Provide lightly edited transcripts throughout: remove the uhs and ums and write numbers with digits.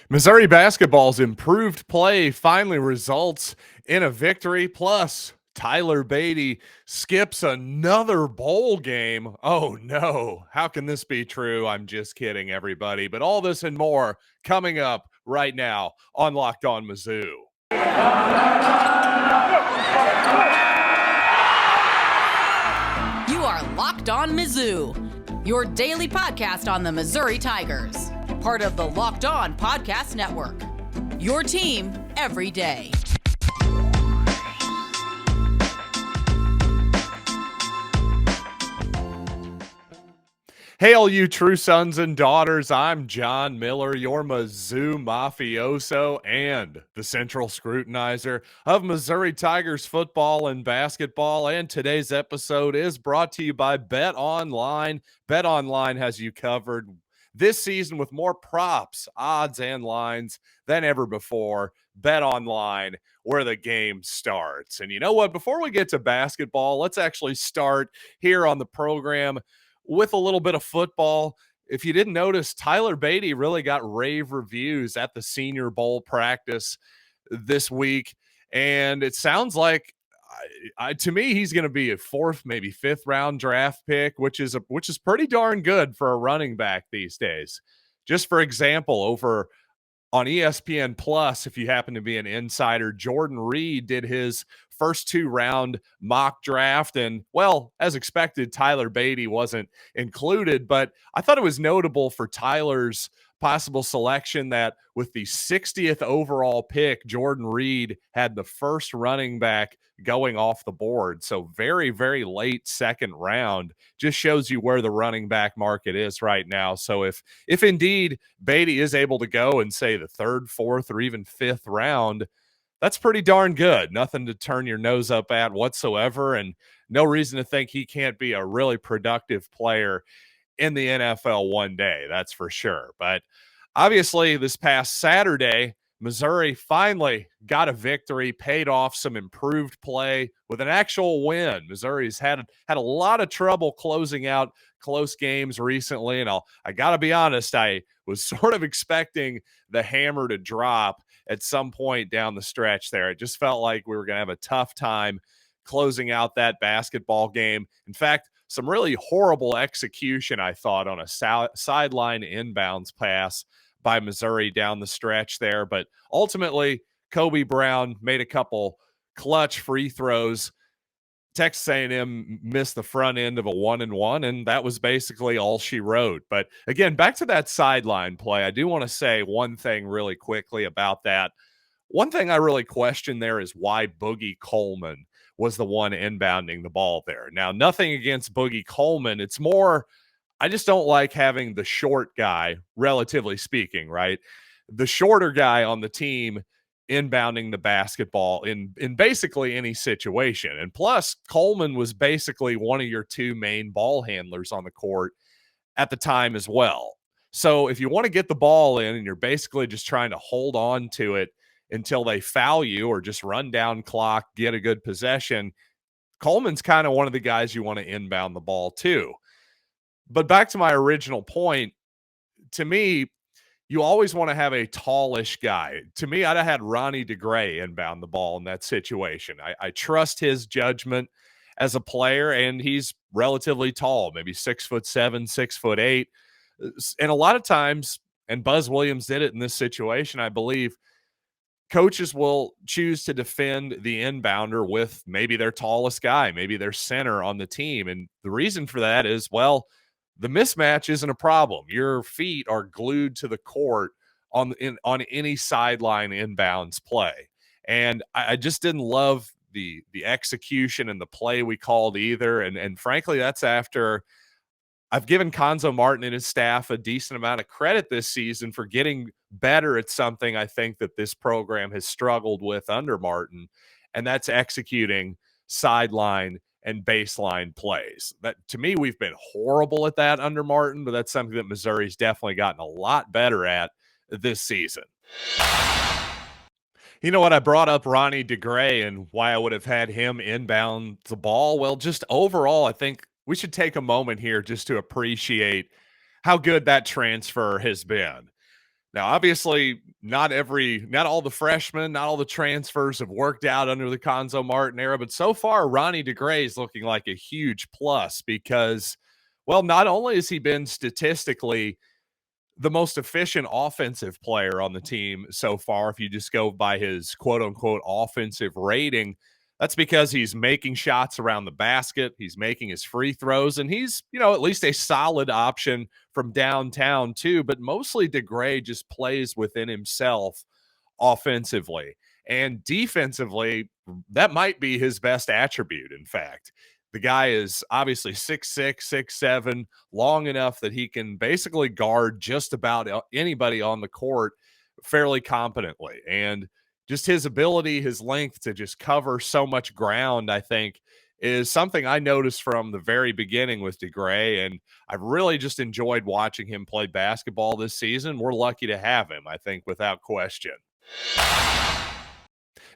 Missouri basketball's improved play finally results in a victory. Plus, Tyler Beatty skips another bowl game. Oh no, how can this be true? I'm just kidding, everybody. But all this and more coming up right now on Locked On Mizzou. You are Locked On Mizzou, your daily podcast on the Missouri Tigers. Part of the Locked On Podcast Network. Your team every day. Hail, you true sons and daughters. I'm John Miller, your Mizzou mafioso and the central scrutinizer of Missouri Tigers football and basketball. And today's episode is brought to you by Bet Online. Bet Online has you covered this season with more props, odds, and lines than ever before. Bet Online, where the game starts. And you know what? Before we get to basketball, let's actually start here on the program with a little bit of football. If you didn't notice, Tyler Beatty really got rave reviews at the Senior Bowl practice this week. And it sounds like, to me, he's going to be a fourth, maybe fifth round draft pick, which is pretty darn good for a running back these days. Just for example, over on ESPN Plus, if you happen to be an insider, Jordan Reed did his first 2-round mock draft. And, well, as expected, Tyler Beatty wasn't included. But I thought it was notable for Tyler's possible selection that with the 60th overall pick, Jordan Reed had the first running back going off the board. So very, very late second round. Just shows you where the running back market is right now. So if indeed Beatty is able to go in, say, the third, fourth, or even fifth round, that's pretty darn good. Nothing to turn your nose up at whatsoever, and no reason to think he can't be a really productive player in the NFL one day, that's for sure. But obviously, this past Saturday, Missouri finally got a victory, paid off some improved play with an actual win. Missouri's had a lot of trouble closing out close games recently, and I got to be honest, I was sort of expecting the hammer to drop at some point down the stretch there. It just felt like we were going to have a tough time closing out that basketball game. In fact, some really horrible execution, I thought, on a sideline inbounds pass by Missouri down the stretch there. But ultimately, Kobe Brown made a couple clutch free throws. Texas A&M missed the front end of a 1-and-1, and that was basically all she wrote. But again, back to that sideline play, I do want to say one thing really quickly about that. One thing I really question there is why Boogie Coleman was the one inbounding the ball there. Now, nothing against Boogie Coleman. It's more, I just don't like having the short guy, relatively speaking, right? The shorter guy on the team inbounding the basketball in basically any situation. And plus, Coleman was basically one of your two main ball handlers on the court at the time as well. So if you want to get the ball in and you're basically just trying to hold on to it until they foul you or just run down clock, get a good possession, Coleman's kind of one of the guys you want to inbound the ball to. But back to my original point, to me, you always want to have a tallish guy. To me, I'd have had Ronnie Degray inbound the ball in that situation. I trust his judgment as a player, and he's relatively tall, maybe 6'7", 6'8". And a lot of times, and Buzz Williams did it in this situation, I believe, coaches will choose to defend the inbounder with maybe their tallest guy, maybe their center on the team. And the reason for that is, well, the mismatch isn't a problem. Your feet are glued to the court on any sideline inbounds play. And I just didn't love the execution and the play we called either. And frankly, that's after I've given Konzo Martin and his staff a decent amount of credit this season for getting better at something I think that this program has struggled with under Martin, and that's executing sideline and baseline plays. That, to me, we've been horrible at that under Martin, but that's something that Missouri's definitely gotten a lot better at this season. You know what? I brought up Ronnie Degray and why I would have had him inbound the ball. Well, just overall, I think we should take a moment here just to appreciate how good that transfer has been. Now, obviously, not all the freshmen, not all the transfers have worked out under the Conzo Martin era, but so far, Ronnie Degray is looking like a huge plus because, well, not only has he been statistically the most efficient offensive player on the team so far, if you just go by his quote unquote offensive rating, that's because he's making shots around the basket. He's making his free throws, and he's, at least a solid option from downtown, too. But mostly DeGray just plays within himself offensively. And defensively, that might be his best attribute, in fact. The guy is obviously 6'6", 6'7", long enough that he can basically guard just about anybody on the court fairly competently. And just his ability, his length to just cover so much ground, I think, is something I noticed from the very beginning with DeGray. And I've really just enjoyed watching him play basketball this season. We're lucky to have him, I think, without question.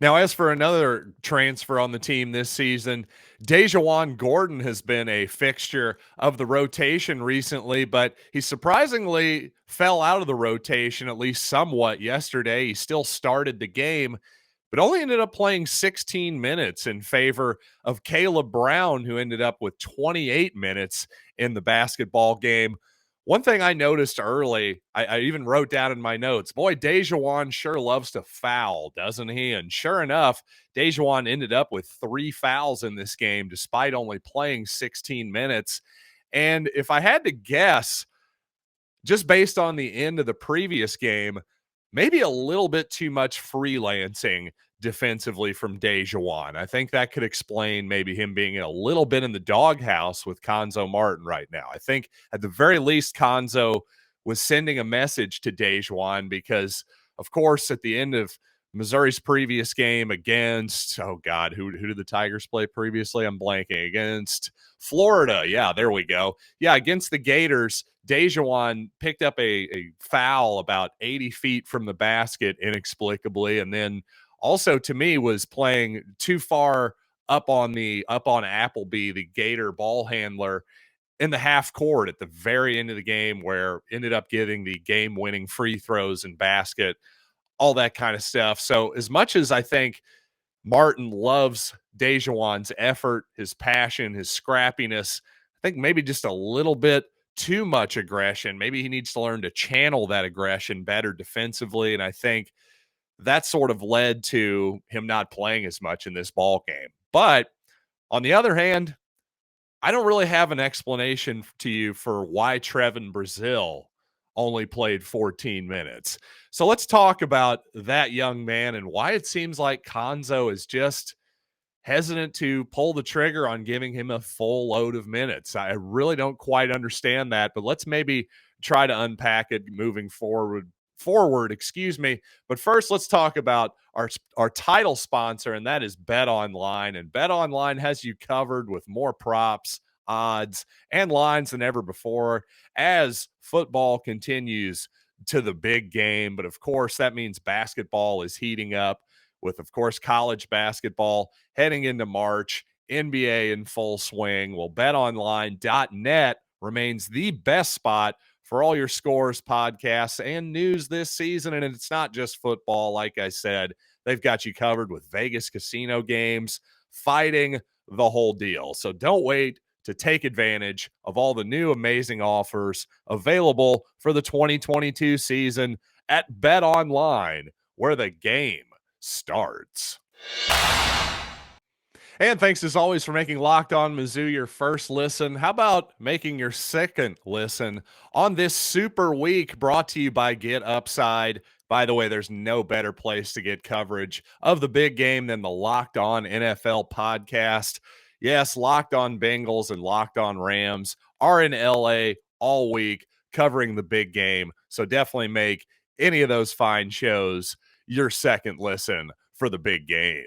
Now, as for another transfer on the team this season, Deja Gordon has been a fixture of the rotation recently, but he surprisingly fell out of the rotation, at least somewhat, yesterday. He still started the game, but only ended up playing 16 minutes in favor of Caleb Brown, who ended up with 28 minutes in the basketball game. One thing I noticed early, I even wrote down in my notes, boy, Deja sure loves to foul, doesn't he? And sure enough, Deja ended up with 3 fouls in this game, despite only playing 16 minutes. And if I had to guess, just based on the end of the previous game, maybe a little bit too much freelancing defensively from Deja. I think that could explain maybe him being a little bit in the doghouse with Conzo Martin right now. I think at the very least, Conzo was sending a message to Deja because, of course, at the end of Missouri's previous game against, oh God, who did the Tigers play previously? I'm blanking. Against Florida. Yeah, there we go. Yeah, against the Gators, Deja picked up a foul about 80 feet from the basket inexplicably, and then also to me was playing too far up on Appleby, the Gator ball handler, in the half court at the very end of the game, where ended up getting the game-winning free throws and basket, all that kind of stuff. So as much as I think Martin loves Deja's effort, his passion, his scrappiness, I think maybe just a little bit too much aggression. Maybe he needs to learn to channel that aggression better defensively. And I think that sort of led to him not playing as much in this ball game. But on the other hand, I don't really have an explanation to you for why Trevin Brazil only played 14 minutes. So let's talk about that young man and why it seems like Conzo is just hesitant to pull the trigger on giving him a full load of minutes. I really don't quite understand that, but let's maybe try to unpack it moving forward, excuse me. But first, let's talk about our title sponsor, and that is Bet Online. And Bet Online has you covered with more props, odds, and lines than ever before as football continues to the big game. But of course, that means basketball is heating up with, of course, college basketball heading into March, NBA in full swing. Well, betonline.net remains the best spot for all your scores, podcasts, and news this season. And it's not just football. Like I said, they've got you covered with Vegas casino games, fighting, the whole deal. So don't wait to take advantage of all the new amazing offers available for the 2022 season at BetOnline, where the game starts. And thanks as always for making Locked On Mizzou your first listen. How about making your second listen on this super week, brought to you by Get Upside? By the way, there's no better place to get coverage of the big game than the Locked On NFL podcast. Yes, Locked On Bengals and Locked On Rams are in LA all week covering the big game. So definitely make any of those fine shows your second listen for the big game.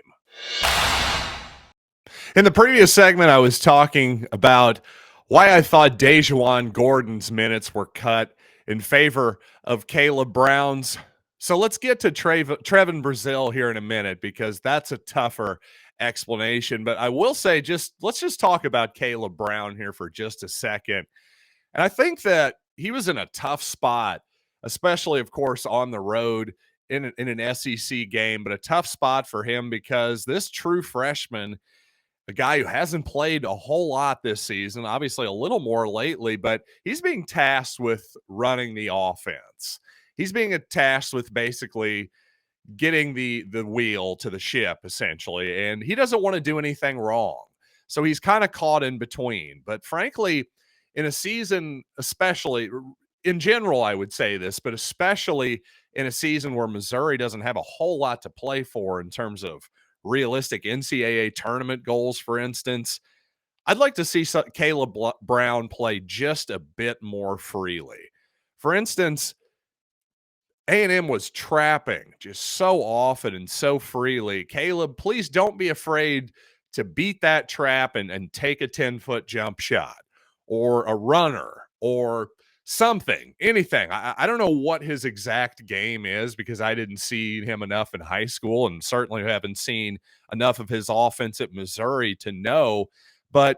In the previous segment, I was talking about why I thought Deja Gordon's minutes were cut in favor of Caleb Brown's. So let's get to Trevin Brazil here in a minute, because that's a tougher explanation. But I will say, let's just talk about Caleb Brown here for just a second. And I think that he was in a tough spot especially, of course, on the road in an SEC game, but a tough spot for him because this true freshman, a guy who hasn't played a whole lot this season, obviously a little more lately, but he's being tasked with running the offense. He's being tasked with basically getting the wheel to the ship, essentially, and he doesn't want to do anything wrong. So he's kind of caught in between. But frankly, in a season, especially in general, I would say this, but especially in a season where Missouri doesn't have a whole lot to play for in terms of realistic NCAA tournament goals, for instance, I'd like to see Caleb Brown play just a bit more freely. For instance, A&M was trapping just so often and so freely. Caleb, please don't be afraid to beat that trap and take a 10-foot jump shot or a runner or something, anything. I don't know what his exact game is because I didn't see him enough in high school and certainly haven't seen enough of his offense at Missouri to know, but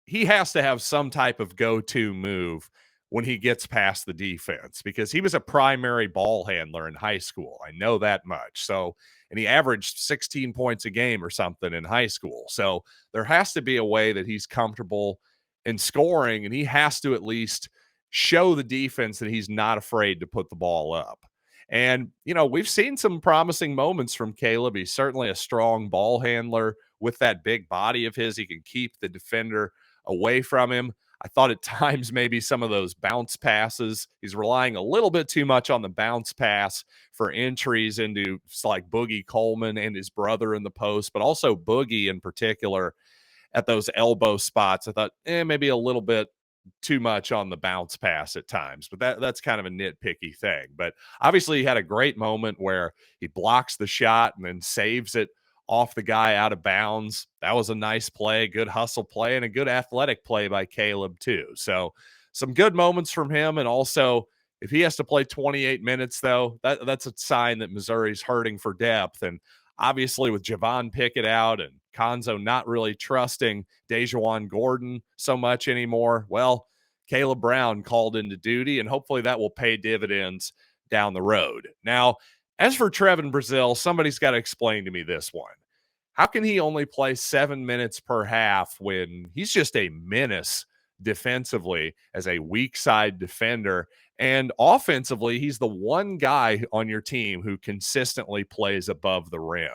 he has to have some type of go-to move when he gets past the defense because he was a primary ball handler in high school. I know that much. So, and he averaged 16 points a game or something in high school. So there has to be a way that he's comfortable in scoring, and he has to at least show the defense that he's not afraid to put the ball up. And, you know, we've seen some promising moments from Caleb. He's certainly a strong ball handler with that big body of his. He can keep the defender away from him. I thought at times maybe some of those bounce passes, he's relying a little bit too much on the bounce pass for entries into like Boogie Coleman and his brother in the post, but also Boogie in particular at those elbow spots. I thought maybe a little bit too much on the bounce pass at times, but that's kind of a nitpicky thing. But obviously he had a great moment where he blocks the shot and then saves it off the guy out of bounds. That was a nice play, good hustle play, and a good athletic play by Caleb too. So some good moments from him. And also, if he has to play 28 minutes, though, that's a sign that Missouri's hurting for depth. And obviously with Javon Pickett out and Konzo not really trusting Deja Gordon so much anymore, well, Caleb Brown called into duty, and hopefully that will pay dividends down the road. Now, as for Trevin Brazil, somebody's got to explain to me this one. How can he only play 7 minutes per half when he's just a menace defensively as a weak side defender? And offensively, he's the one guy on your team who consistently plays above the rim.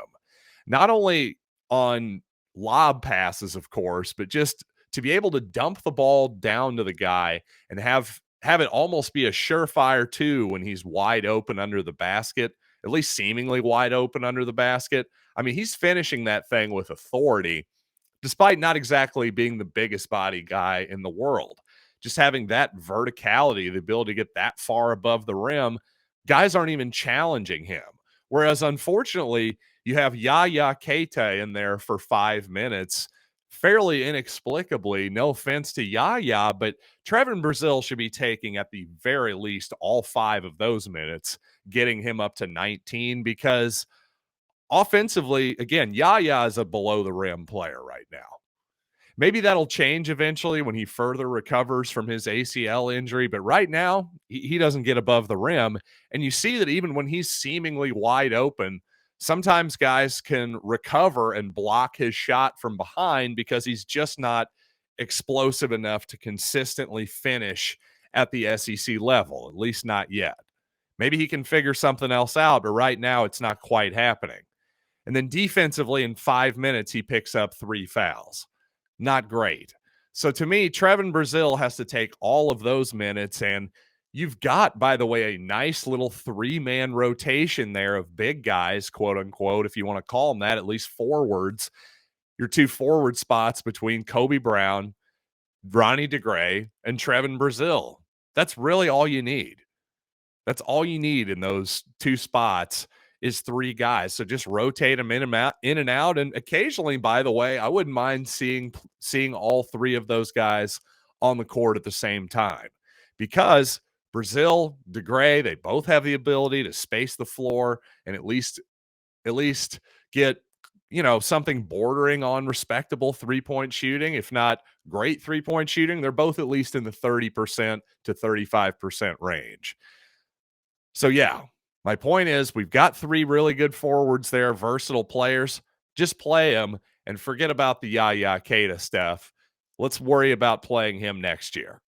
Not only on lob passes, of course, but just to be able to dump the ball down to the guy and have it almost be a surefire two when he's wide open under the basket, at least seemingly wide open under the basket. I mean, he's finishing that thing with authority, despite not exactly being the biggest body guy in the world. Just having that verticality, the ability to get that far above the rim, guys aren't even challenging him. Whereas, unfortunately, you have Yaya Keita in there for 5 minutes, fairly inexplicably. No offense to Yaya, but Trevin Brazil should be taking at the very least all 5 of those minutes, getting him up to 19, because offensively, again, Yaya is a below the rim player right now. Maybe that'll change eventually when he further recovers from his ACL injury, but right now he doesn't get above the rim. And you see that even when he's seemingly wide open, sometimes guys can recover and block his shot from behind because he's just not explosive enough to consistently finish at the SEC level, at least not yet. Maybe he can figure something else out, but right now it's not quite happening. And then defensively, in 5 minutes, he picks up 3 fouls. Not great. So to me, Trevin Brazil has to take all of those minutes, and you've got, by the way, a nice little 3-man rotation there of big guys, quote unquote, if you want to call them that, at least forwards. Your 2 forward spots between Kobe Brown, Ronnie Degray, and Trevin Brazil. That's really all you need. That's all you need in those 2 spots is 3 guys. So just rotate them in and out. And occasionally, by the way, I wouldn't mind seeing all 3 of those guys on the court at the same time, because Brazil, Degray, they both have the ability to space the floor and at least get, something bordering on respectable 3-point shooting, if not great 3-point shooting. They're both at least in the 30% to 35% range. So, yeah, my point is we've got three really good forwards there, versatile players. Just play them and forget about the Yaya Keita stuff. Let's worry about playing him next year.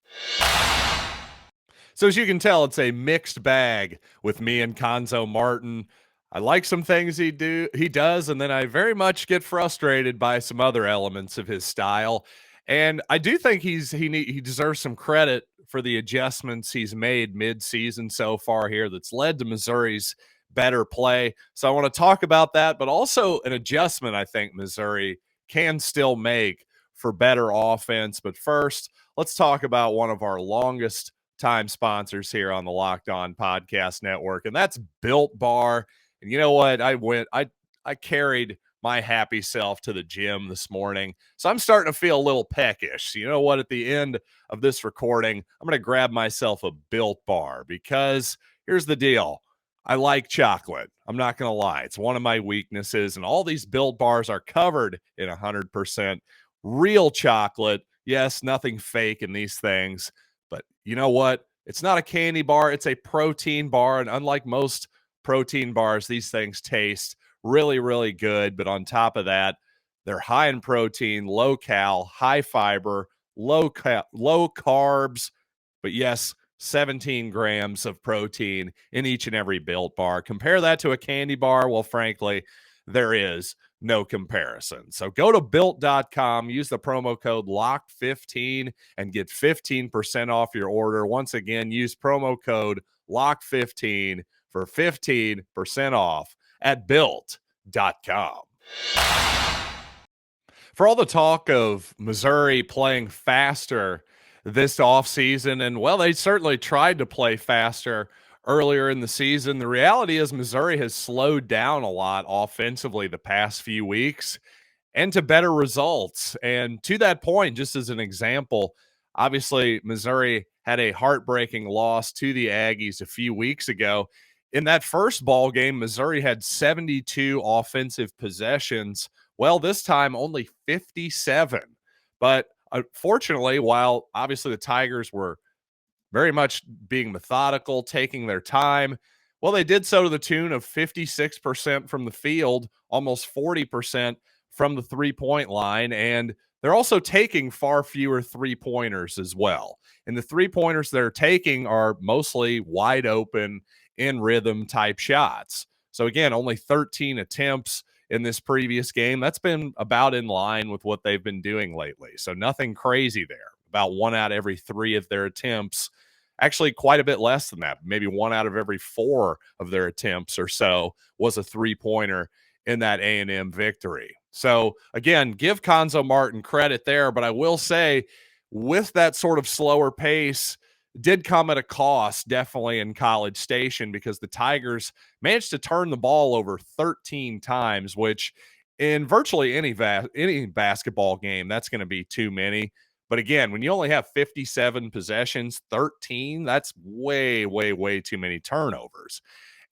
So as you can tell, it's a mixed bag with me and Conzo Martin. I like some things he does, and then I very much get frustrated by some other elements of his style. And I do think he deserves some credit for the adjustments he's made mid-season so far here that's led to Missouri's better play. So I want to talk about that, but also an adjustment I think Missouri can still make for better offense. But first, let's talk about one of our longest time sponsors here on the Locked On Podcast Network, and that's Built Bar. And you know what? I carried my happy self to the gym this morning, so I'm starting to feel a little peckish. So you know what? At the end of this recording, I'm going to grab myself a Built Bar because here's the deal. I like chocolate. I'm not going to lie. It's one of my weaknesses, and all these Built Bars are covered in 100% real chocolate. Yes, nothing fake in these things. But you know what? It's not a candy bar. It's a protein bar. And unlike most protein bars, these things taste really, really good. But on top of that, they're high in protein, low cal, high fiber, low carbs. But yes, 17 grams of protein in each and every Built bar. Compare that to a candy bar. Well, frankly, there is no comparison. So go to built.com, use the promo code LOCK15 and get 15% off your order. Once again, use promo code LOCK15 for 15% off at built.com. For all the talk of Missouri playing faster this offseason, and well, they certainly tried to play faster earlier in the season, the reality is Missouri has slowed down a lot offensively the past few weeks and to better results. And to that point, just as an example, obviously Missouri had a heartbreaking loss to the Aggies a few weeks ago. In that first ball game, Missouri had 72 offensive possessions. Well, this time only 57. But unfortunately, while obviously the Tigers were very much being methodical, taking their time, well, they did so to the tune of 56% from the field, almost 40% from the three-point line, and they're also taking far fewer three-pointers as well. And the three-pointers they're taking are mostly wide open, in rhythm type shots. So again, only 13 attempts in this previous game. That's been about in line with what they've been doing lately. So nothing crazy there. About 1 out of every 3 of their attempts. Actually, quite a bit less than that. Maybe 1 out of every 4 of their attempts or so was a three-pointer in that A&M victory. So again, give Conzo Martin credit there, but I will say with that sort of slower pace did come at a cost definitely in College Station because the Tigers managed to turn the ball over 13 times, which in virtually any basketball game, that's going to be too many. But again, when you only have 57 possessions, 13, that's way, way, way too many turnovers.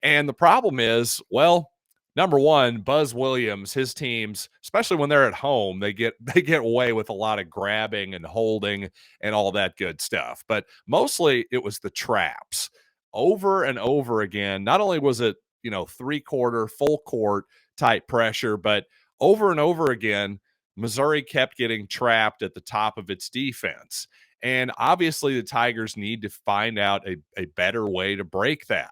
And the problem is, well, number one, Buzz Williams, his teams, especially when they're at home, they get away with a lot of grabbing and holding and all that good stuff. But mostly it was the traps over and over again. Not only was it, three-quarter, full court type pressure, but over and over again, Missouri kept getting trapped at the top of its defense. And obviously the Tigers need to find out a better way to break that.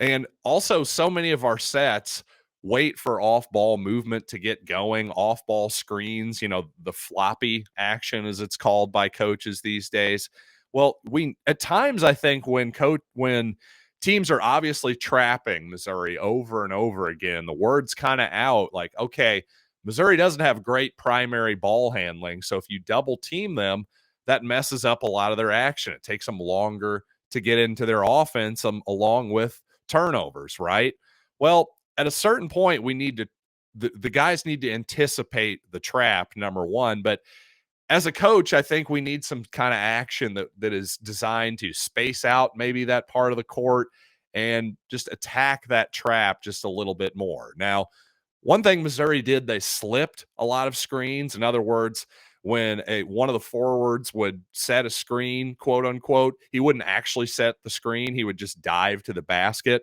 And also, so many of our sets wait for off-ball movement to get going, off-ball screens, the floppy action, as it's called by coaches these days. Well, at times, I think when teams are obviously trapping Missouri over and over again, the word's kind of out like, okay, Missouri doesn't have great primary ball handling. So if you double team them, that messes up a lot of their action. It takes them longer to get into their offense along with turnovers, right? Well, at a certain point, the guys need to anticipate the trap, number one. But as a coach, I think we need some kind of action that is designed to space out maybe that part of the court and just attack that trap just a little bit more. Now, one thing Missouri did, they slipped a lot of screens. In other words, when one of the forwards would set a screen, quote unquote. He wouldn't actually set the screen. He would just dive to the basket.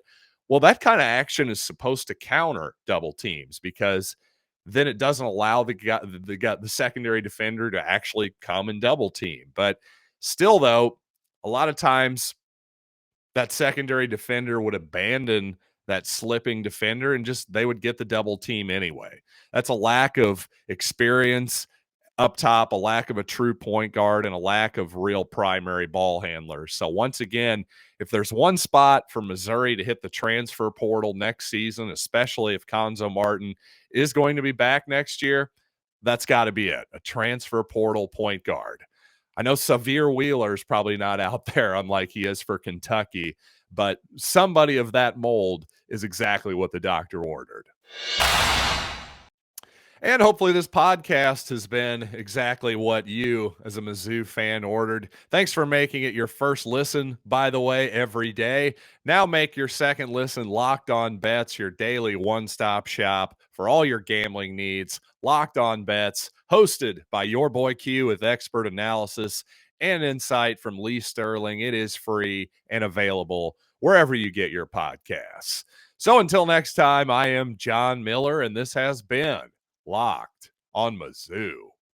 Well, that kind of action is supposed to counter double teams because then it doesn't allow the secondary defender to actually come and double team. But still, though, a lot of times that secondary defender would abandon that slipping defender and just they would get the double team anyway. That's a lack of experience up top, a lack of a true point guard, and a lack of real primary ball handlers. So once again, if there's one spot for Missouri to hit the transfer portal next season, especially if Konzo Martin is going to be back next year, that's got to be it, a transfer portal point guard. I know Xavier Wheeler's probably not out there unlike he is for Kentucky, but somebody of that mold is exactly what the doctor ordered. And hopefully this podcast has been exactly what you as a Mizzou fan ordered. Thanks for making it your first listen, by the way, every day. Now make your second listen Locked On Bets, your daily one-stop shop for all your gambling needs. Locked On Bets, hosted by your boy Q with expert analysis and insight from Lee Sterling. It is free and available wherever you get your podcasts. So until next time, I am John Miller, and this has been Locked on Mizzou.